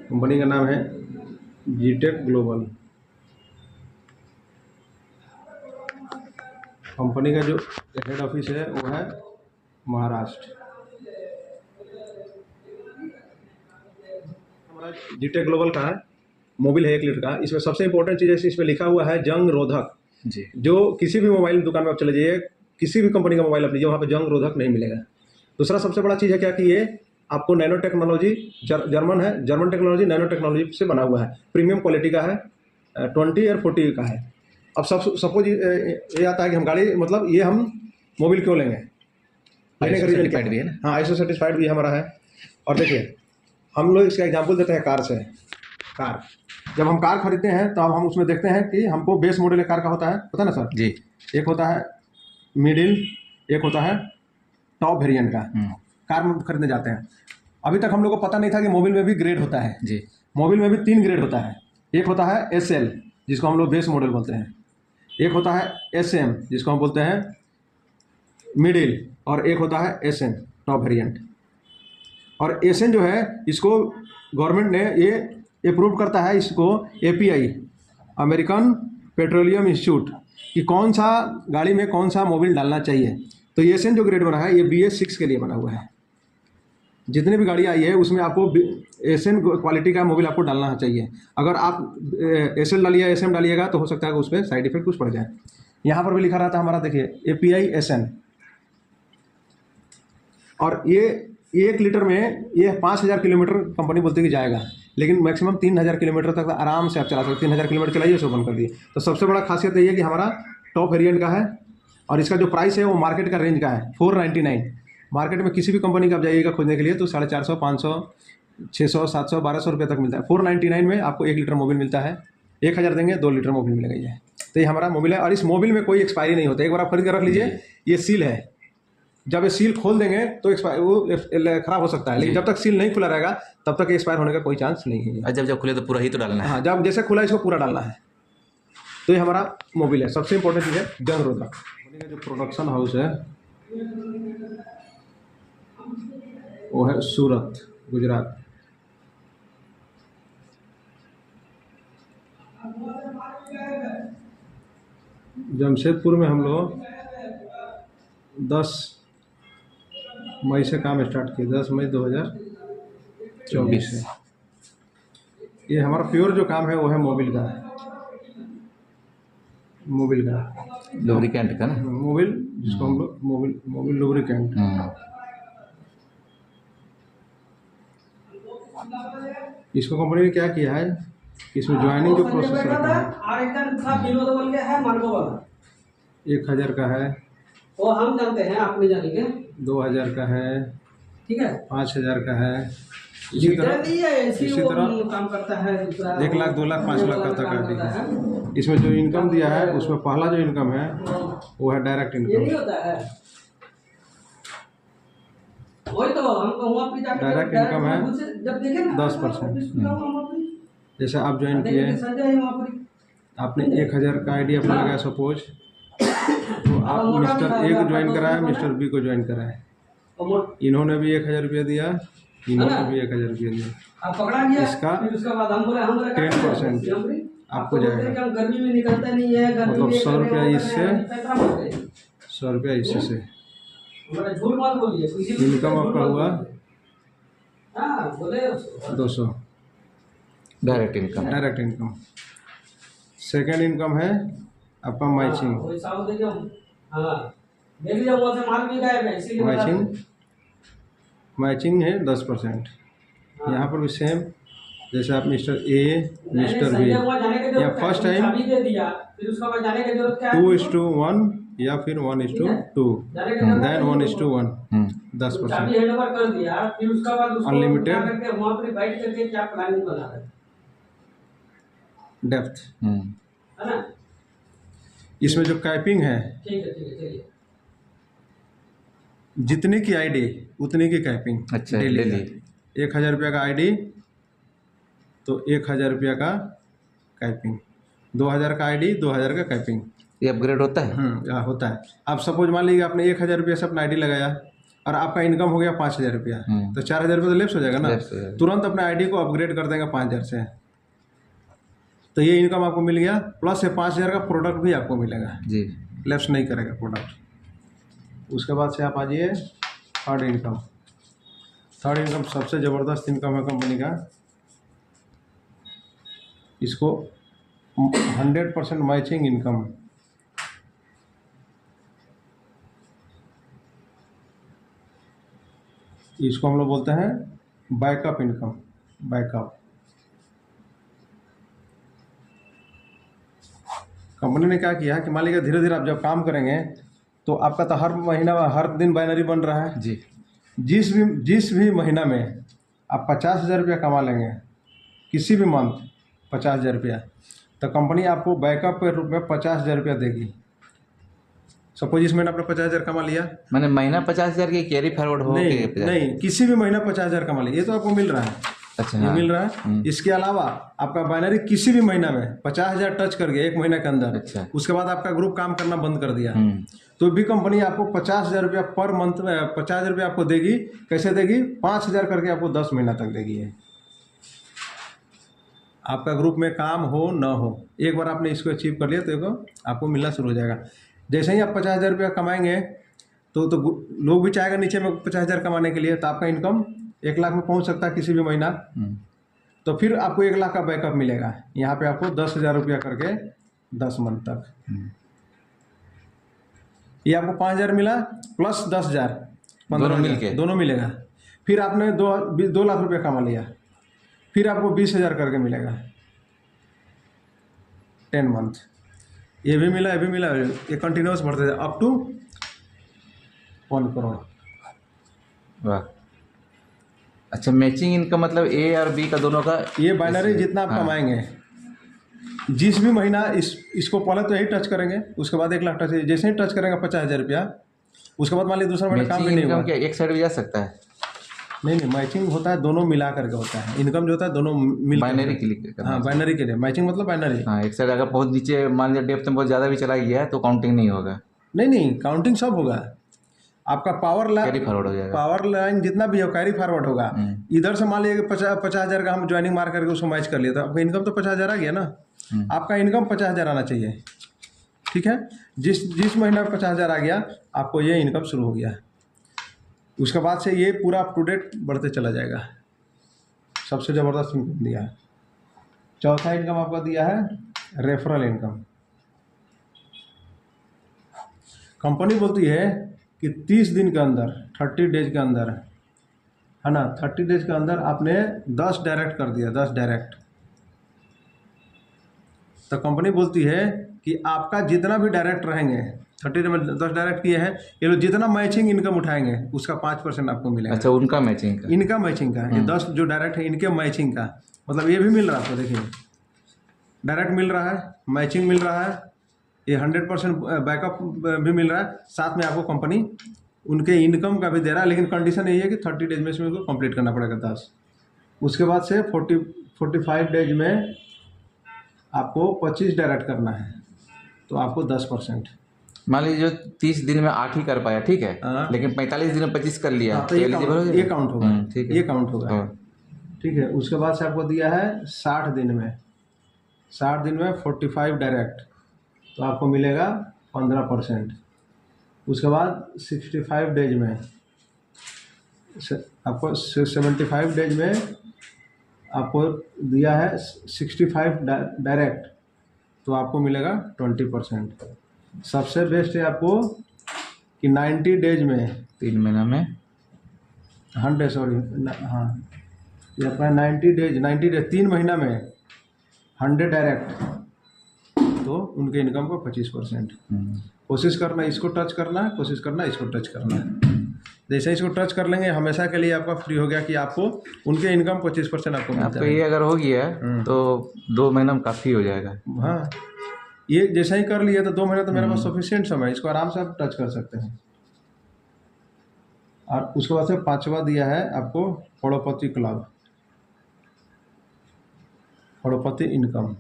Company का नाम है जीटेक ग्लोबल। कंपनी का जो हेड ऑफिस है वो है महाराष्ट्र। हमारा जीटेक ग्लोबल का है, मोबिल है 1 लीटर का। इसमें सबसे इंपॉर्टेंट चीज़ है, इसमें लिखा हुआ है जंग रोधक जी। जो किसी भी मोबाइल दुकान में आप चले जाइए, किसी भी कंपनी का मोबाइल आप लीजिए, वहाँ पे जंग रोधक नहीं मिलेगा। दूसरा सबसे बड़ा चीज़ है क्या कि ये आपको नैनो टेक्नोलॉजी, जर्मन है, जर्मन टेक्नोलॉजी नैनो टेक्नोलॉजी से बना हुआ है, प्रीमियम क्वालिटी का है, 20 और 40 का है। अब सपोज ये आता है कि हम गाड़ी, मतलब ये हम मोबिल क्यों लेंगे, लेने का रीजन क्या भी है ना? हाँ, आईएसओ सर्टिफाइड भी हमारा है। और देखिए हम लोग इसका एग्जांपल देते हैं कार से। कार, जब हम कार खरीदते हैं तो अब हम उसमें देखते हैं कि हमको बेस मॉडल कार का होता है, पता ना सर जी। एक होता है मिडिल, एक होता है टॉप वेरिएंट का। कार में खरीदने जाते हैं, अभी तक हम लोग को पता नहीं था कि मोबिल में भी ग्रेड होता है जी। मोबिल में भी 3 ग्रेड होता है। एक होता है एसएल जिसको हम लोग बेस मॉडल बोलते हैं, एक होता है एसएम जिसको हम बोलते हैं मिडिल, और एक होता है एसएन टॉप वेरिएंट। और एसएन जो है इसको गवर्नमेंट ने ये अप्रूव करता है, इसको एपीआई, अमेरिकन पेट्रोलियम इंस्टीट्यूट, कि कौन सा गाड़ी में कौन सा मोबिल डालना चाहिए। तो ये एसएन जो ग्रेड बना है ये BS6 के लिए बना हुआ है। जितनी भी गाड़ी आई है उसमें आपको एसएन क्वालिटी का मोबिल आपको डालना चाहिए। अगर आप एसएल डालिए, एसएम डालिएगा तो हो सकता है कि उस पर साइड इफेक्ट कुछ पड़ जाए। यहाँ पर भी लिखा रहता है हमारा, देखिए API SN। और ये 1 लीटर में ये 5000 किलोमीटर कंपनी बोलती है कि जाएगा, लेकिन मैक्सिमम 3000 किलोमीटर तक आराम से आप चला सकते। 3000 किलोमीटर चलाइए, उसको बंद कर दिए। तो सबसे बड़ा खासियत ये है कि हमारा टॉप वेरिएंट का है, और इसका जो प्राइस है वो मार्केट का रेंज का है 499। मार्केट में किसी भी कंपनी का आप जाइएगा खोजने के लिए तो 450, 500, 600, 700, 1200 रुपये तक मिलता है। 499 में आपको 1 लीटर मोबिल मिलता है। 1000 देंगे 2 लीटर मोबिल मिलेगा ये। तो ये हमारा मोबिल है, और इस मोबिल में कोई एक्सपायरी नहीं होता। एक बार आप खरीद कर रख लीजिए, ये सील है, जब ये सील खोल देंगे तो वो खराब हो सकता है, लेकिन जब तक सील नहीं खुला रहेगा तब तक एक्सपायर होने का कोई चांस नहीं है। और जब खुले तो पूरा ही तो डालना है। हाँ, जब जैसे खुला इसको पूरा डालना है। तो ये हमारा मोबिल है। सबसे इंपॉर्टेंट चीज़ है जंग रोधक। कंपनी का जो प्रोडक्शन हाउस है वो है सूरत, गुजरात। जमशेदपुर में हम लोग 10 मई से काम स्टार्ट किए, 10 मई 2024 से। ये हमारा प्योर जो काम है वो है मोबिल का, मोबिल का लुब्रिकेंट का ना, मोबिल जिसको हम लोग मोबिल लुब्रिकेंट। इसको कंपनी ने क्या किया है, इसमें ज्वाइनिंग जो प्रोसेस रहता है 1000 का है, वो हम जानते हैं, आप नहीं जानेंगे। 2000 का है, ठीक है, 5000 का है। इसी तरह काम करता है। 1 लाख, 2 लाख, 5 लाख का तक है। इसमें जो इनकम दिया है उसमें पहला जो इनकम है वो है डायरेक्ट इनकम। वही तो हमको वहाँ पे जाके डायरेक्ट इनकम है जब देखे ना 10%। जैसे आप ज्वाइन किए, आपने 1000 का आईडी अपना लगाया सपोज, तो आप मिस्टर ए को ज्वाइन कराए, मिस्टर बी को ज्वाइन कराए, इन्होंने भी 1000 रुपया दिया, इन्होंने भी 1000 रुपया दिया। इसका 10% आपको जाएगा, गर्मी में निकलता नहीं है, मतलब 100 रुपया इससे, 100 रुपया इससे। इनकम आपका हुआ 200 direct income. Direct income. Second income है आपका मैचिंग। मैचिंग है 10%। यहाँ पर भी सेम, जैसे आप मिस्टर ए, मिस्टर बी, या फर्स्ट टाइम 2:1 या फिर 1:2, देन 1:1, 10%। Unlimited depth. इसमें जो कैपिंग है, जितने की आईडी उतने की कैपिंग। अच्छा, डेली 1000 रुपया का आईडी तो 1000 रुपया का कैपिंग, 2000 का आईडी 2000 का कैपिंग। ये अपग्रेड होता है? होता है। आप सपोज मान लीजिए आपने 1000 रुपया से अपना आईडी लगाया, और आपका इनकम हो गया 5,000 रुपया, तो 4,000 रुपये तो लेफ्ट हो जाएगा ना। Lapse हो जाएगा। तुरंत अपने आईडी को अपग्रेड कर देंगे 5,000 से, तो ये इनकम आपको मिल गया। प्लस ये 5,000 का प्रोडक्ट भी आपको मिलेगा, जी। लेफ्ट नहीं करेगा प्रोडक्ट। उसके बाद से आप आ जाइए थर्ड इनकम। थर्ड इनकम सबसे ज़बरदस्त इनकम है कंपनी का। इसको 100% मैचिंग इनकम, इसको हम लोग बोलते हैं बैकअप इनकम। बैकअप कंपनी ने क्या किया कि मान लीजिए धीरे धीरे आप जब काम करेंगे तो आपका तो हर महीना हर दिन बाइनरी बन रहा है। जी। जिस भी महीना में आप 50,000 रुपया कमा लेंगे, किसी भी मंथ 50,000 रुपया, तो कंपनी आपको बैकअप के रूप में 50,000 रुपया देगी। सपोज इस महीने आपने 50,000 कमा लिया, मैंने महीना 50,000 की कैरी फॉरवर्ड हो नहीं के 50,000? नहीं, किसी भी महीना 50,000 कमा लिया, ये तो आपको मिल रहा है। अच्छा, ये हाँ। मिल रहा है। इसके अलावा आपका बाइनरी किसी भी महीना में 50,000 टच कर गया एक महीने के अंदर, अच्छा। उसके बाद आपका ग्रुप काम करना बंद कर दिया, हम्म। तो भी कंपनी आपको 50,000 रुपया पर मंथ में 50,000 रुपया आपको देगी। कैसे देगी? 5,000 करके आपको 10 महीना तक देगी ये। आपका ग्रुप में काम हो न हो, एक बार आपने इसको अचीव कर लिया तो देखो आपको मिलना शुरू हो जाएगा। जैसे ही आप 50,000 रुपया कमाएंगे तो लोग भी चाहेगा नीचे में 50,000 कमाने के लिए, तो आपका इनकम 1 लाख में पहुंच सकता है किसी भी महीना। तो फिर आपको 1 लाख का बैकअप मिलेगा। यहाँ पे आपको 10,000 रुपया करके 10 मंथ तक, ये आपको 5,000 मिला प्लस 10,000, 15,000 दोनों मिलेगा। फिर आपने 2 लाख रुपया कमा लिया, फिर आपको 20,000 करके मिलेगा 10 मंथ। ये भी मिला, ये भी मिला, ये कंटिन्यूस बढ़ते जाए अप टू 1 करोड़। वाह। अच्छा, मैचिंग इनकम मतलब ए और बी का दोनों का? ये बाइनरी जितना आप कमाएंगे, जिस भी महीना इसको पहले तो यही टच करेंगे, उसके बाद 1 लाख टच, जैसे ही टच करेंगे 50,000 रुपया, उसके बाद मान लीजिए दूसरा महीना काम भी नहीं हुआ। क्या एक साइड भी जा सकता है? नहीं, मैचिंग होता है दोनों मिला करके होता है। इनकम जो होता है दोनों मिल बाइनरी के लिए? हाँ, बाइनरी के लिए मैचिंग मतलब बाइनरी। हाँ, एक साइड अगर बहुत नीचे मान लीजिए डेप्थ में बहुत ज़्यादा भी चला गया है तो काउंटिंग नहीं होगा? नहीं, काउंटिंग सब होगा। आपका पावर कैरी फॉरवर्ड हो जाएगा। पावर लाइन जितना भी हो कैरी फॉरवर्ड होगा। इधर से मान लीजिए 50,000 का हम ज्वाइनिंग मार करके उसको मैच कर लिया, तो आपका इनकम तो 50,000 आ गया ना। आपका इनकम 50,000 आना चाहिए, ठीक है। जिस महीना में 50,000 आ गया, आपको ये इनकम शुरू हो गया। उसके बाद से ये पूरा अप टू डेट बढ़ते चला जाएगा। सबसे ज़बरदस्त इनकम दिया है। चौथा इनकम आपका दिया है रेफरल इनकम। कंपनी बोलती है कि 30 दिन के अंदर, 30 डेज के अंदर, है ना, 30 डेज के अंदर आपने 10 डायरेक्ट कर दिया, 10 डायरेक्ट, तो कंपनी बोलती है कि आपका जितना भी डायरेक्ट रहेंगे, 30 डेज में 10 डायरेक्ट किए हैं, ये लोग जितना मैचिंग इनकम उठाएंगे उसका 5% आपको मिलेगा। अच्छा, उनका मैचिंग का? इनका मैचिंग का, ये 10 जो डायरेक्ट है इनके मैचिंग का, मतलब ये भी मिल रहा है आपको। देखिए, डायरेक्ट मिल रहा है, मैचिंग मिल रहा है, ये 100% बैकअप भी मिल रहा है, साथ में आपको कंपनी उनके इनकम का भी दे रहा है। लेकिन कंडीशन यही है कि 30 डेज में इसमें उसको कंप्लीट करना पड़ेगा 10। उसके बाद से 45 डेज में आपको 25 डायरेक्ट करना है, तो आपको 10%। मान लीजिए जो 30 दिन में 8 ही कर पाया, ठीक है, हाँ। लेकिन 45 दिन में 25 कर लिया, तो ये एलिजिबल हो जाएगा? ये काउंट होगा, ठीक है, ये काउंट होगा, हाँ। ठीक है। उसके बाद से आपको दिया है 60 दिन में, 60 दिन में 45 डायरेक्ट, तो आपको मिलेगा 15%। उसके बाद 65 डेज में आपको 75 डेज में आपको दिया है 65 डायरेक्ट, तो आपको मिलेगा 20%। सबसे बेस्ट है आपको कि 90 डेज में, 3 महीना में 100, सॉरी, हाँ, ये अपना 90 डेज 3 महीना में 100 डायरेक्ट, तो उनके इनकम को 25%। कोशिश करना इसको टच करना, कोशिश करना इसको टच करना। जैसे इसको टच कर लेंगे, हमेशा के लिए आपका फ्री हो गया कि आपको उनके इनकम 25% आपको मिलता आपको है। ये अगर हो गया तो 2 महीना में काफ़ी हो जाएगा। हाँ, ये जैसे ही कर लिया तो 2 महीना तो मेरे पास सफिशिएंट समय, इसको आराम से आप टच कर सकते हैं। और उसके बाद से 5वां दिया है आपको करोड़पति क्लब, करोड़पति इनकम।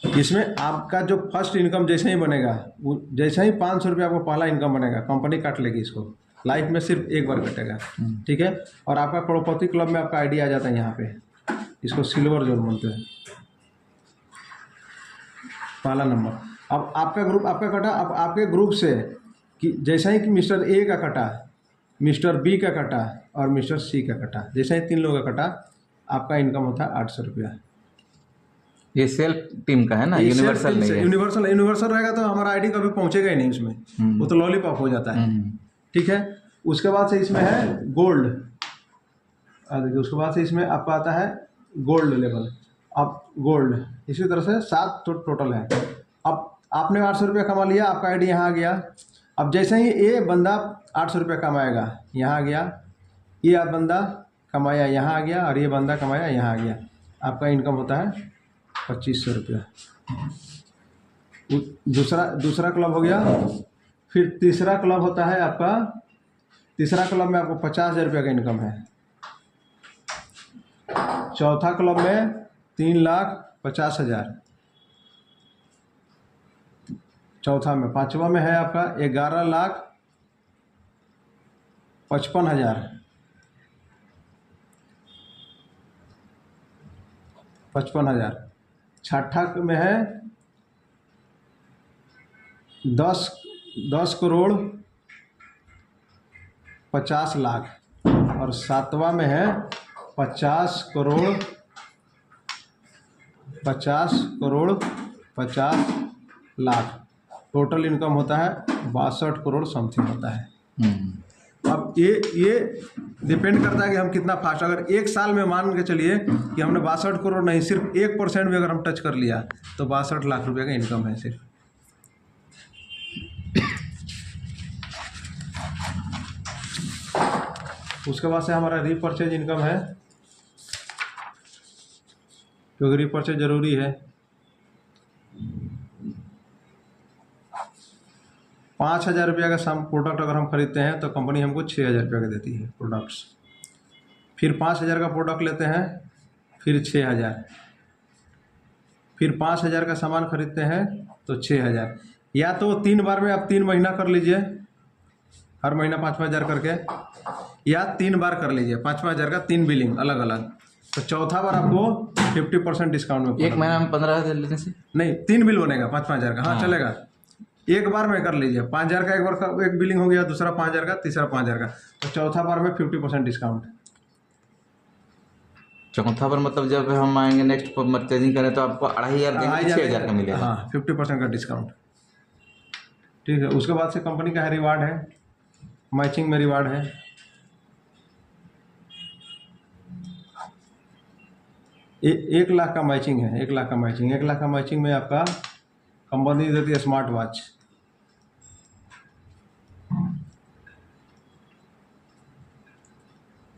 इसमें आपका जो फर्स्ट इनकम जैसे ही बनेगा, वो जैसे ही 500 रुपये आपको पहला इनकम बनेगा, कंपनी काट लेगी इसको, लाइफ में सिर्फ एक बार कटेगा। ठीक है। और आपका करोड़पति क्लब में आपका आईडी आ जाता है यहाँ पे, इसको सिल्वर जोन बोलते हैं, पहला नंबर। अब आपका ग्रुप आपका कटा, अब आपके ग्रुप से कि जैसा ही कि मिस्टर ए का कटा, मिस्टर बी का कटा और मिस्टर सी का कटा, जैसे ही 3 लोगों का कटा, आपका इनकम होता है 800 रुपया। ये सेल्फ टीम का है ना, यूनिवर्सल नहीं है। यूनिवर्सल रहेगा तो हमारा आईडी कभी पहुंचेगा ही नहीं उसमें, वो तो लॉलीपॉप हो जाता है। ठीक है। उसके बाद से इसमें है गोल्ड, देखिए उसके बाद से इसमें आपका आता है गोल्ड लेवल। अब गोल्ड इसी तरह से 7 टोटल है। अब आपने 800 रुपया कमा लिया, आपका आईडी यहाँ आ गया। अब जैसे ही ये बंदा 800 रुपया कमाएगा, यहाँ आ गया, ये बंदा कमाया यहाँ आ गया, और ये बंदा कमाया यहाँ आ गया, आपका इनकम होता है 2500 रुपया। दूसरा क्लब हो गया। फिर तीसरा क्लब होता है आपका, तीसरा क्लब में आपको 50,000 रुपया का इनकम है। चौथा क्लब में 3,50,000 चौथा में। पांचवा में है आपका 11,55,000 55,000। छठा में है 10 करोड़ 50 लाख। और सातवां में है 50 करोड़ 50 लाख। टोटल इनकम होता है 62 करोड़ समथिंग होता है। अब ये डिपेंड करता है कि हम कितना फास्ट, अगर एक साल में मान के चलिए कि हमने 62 करोड़ नहीं, सिर्फ 1% भी अगर हम टच कर लिया तो 62 लाख रुपए का इनकम है सिर्फ। उसके बाद से हमारा रीपरचेज इनकम है, क्योंकि रीपरचेज जरूरी है। 5,000 रुपया का प्रोडक्ट अगर हम खरीदते हैं तो कंपनी हमको 6,000 रुपया का देती है प्रोडक्ट्स। फिर 5,000 का प्रोडक्ट लेते हैं, फिर 6,000। फिर 5,000 का सामान खरीदते हैं तो 6,000। या तो 3 बार में आप 3 महीना कर लीजिए, हर महीना 5,000 करके, या 3 बार कर लीजिए 5,000 का 3 बिलिंग अलग अलग। तो चौथा बार आपको 50% डिस्काउंट में। एक महीना में 15,000 लेने से नहीं, 3 बिल बनेगा 5,000 का। हाँ चलेगा, एक बार में कर लीजिए। 5,000 का एक बार का एक बिलिंग हो गया, दूसरा 5,000 का, तीसरा 5,000 का। तो चौथा बार में 50% डिस्काउंट। चौथा पर मतलब जब हम आएंगे नेक्स्ट परचेजिंग करें तो आपको 2,500 देंगे, 6,000 का मिलेगा। हाँ 50% का डिस्काउंट। ठीक है। उसके बाद से कंपनी का है रिवार्ड है, मैचिंग में रिवार्ड है। एक लाख का मैचिंग है, 1 लाख का मैचिंग। 1 लाख का मैचिंग में आपका कंपनी देती है स्मार्ट वॉच,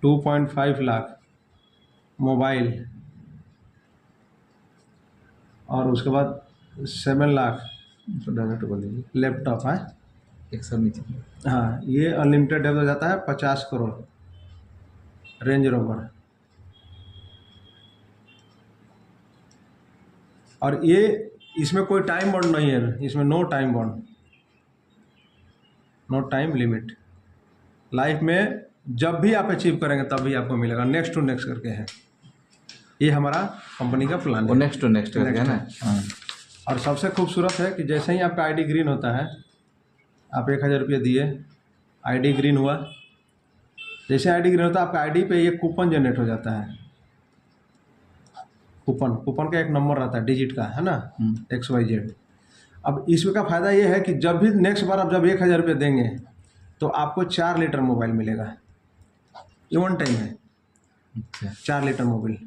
2.5 लाख मोबाइल, और उसके बाद 7 लाख लैपटॉप है। एक सौ नीचे। हाँ, ये अनलिमिटेड हो जाता है 50 करोड़ रेंज रोवर। और ये इसमें कोई टाइम बॉन्ड नहीं है, इसमें no time bond, no time limit. Life में जब भी आप अचीव करेंगे तब भी आपको मिलेगा, नेक्स्ट टू नेक्स्ट करके है। ये हमारा कंपनी का प्लान है, नेक्स्ट टू नेक्स्ट करके है ना। हाँ। और सबसे खूबसूरत है कि जैसे ही आपका आईडी ग्रीन होता है, आप 1,000 रुपये दिए, आईडी ग्रीन हुआ। जैसे आईडी ग्रीन होता है, आपका आईडी पे एक कूपन जनरेट हो जाता है। कूपन का एक नंबर रहता है डिजिट का, है ना, XYZ। अब इसमें का फ़ायदा ये है कि जब भी नेक्स्ट बार आप जब 1,000 रुपये देंगे तो आपको 4 लीटर मोबाइल मिलेगा। ये वन टाइम है। अच्छा। 4 लीटर मोबाइल।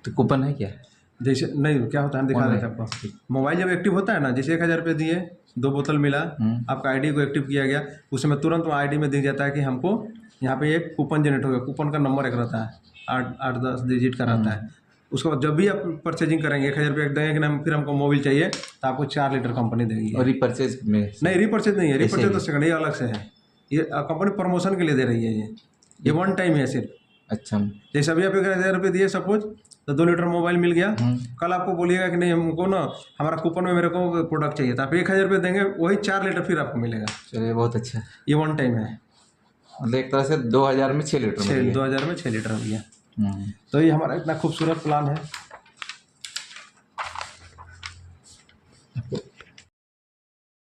तो कूपन है क्या? जैसे नहीं, क्या होता है दिखा देते हैं आपको। मोबाइल जब एक्टिव होता है ना, जैसे 1,000 रुपये दिए, 2 बोतल मिला, आपका आईडी को एक्टिव किया गया, उस समय तुरंत वो आईडी में दिख जाता है कि हमको यहाँ पे एक कूपन जनरेट हो गया। कूपन का नंबर एक रहता है, 8-10 डिजिट का रहता है। उसके बाद जब भी आप परचेजिंग करेंगे 1,000 रुपये देंगे कि ना, फिर हमको मोबाइल चाहिए, तो आपको 4 लीटर कंपनी देगी। और रिपर्चेज में नहीं, रिपर्चेज नहीं है, रिपर्चेज तो सेकंड, ये अलग से है। ये कंपनी प्रमोशन के लिए दे रही है। ये वन टाइम है सिर्फ। अच्छा। जैसे अभी आप 1000 रुपये दिए सपोज, तो 2 लीटर मोबाइल मिल गया। कल आपको बोलिएगा कि नहीं हमको ना हमारा कूपन में मेरे को प्रोडक्ट चाहिए, तो आप 1000 रुपये देंगे, वही 4 लीटर फिर आपको मिलेगा। चलिए बहुत अच्छा है। ये वन टाइम है। मतलब एक तरह से 2000 में 6 लीटर मिल गया। 2000 में 6 लीटर हो गया। हम्म। तो ये हमारा इतना खूबसूरत प्लान है।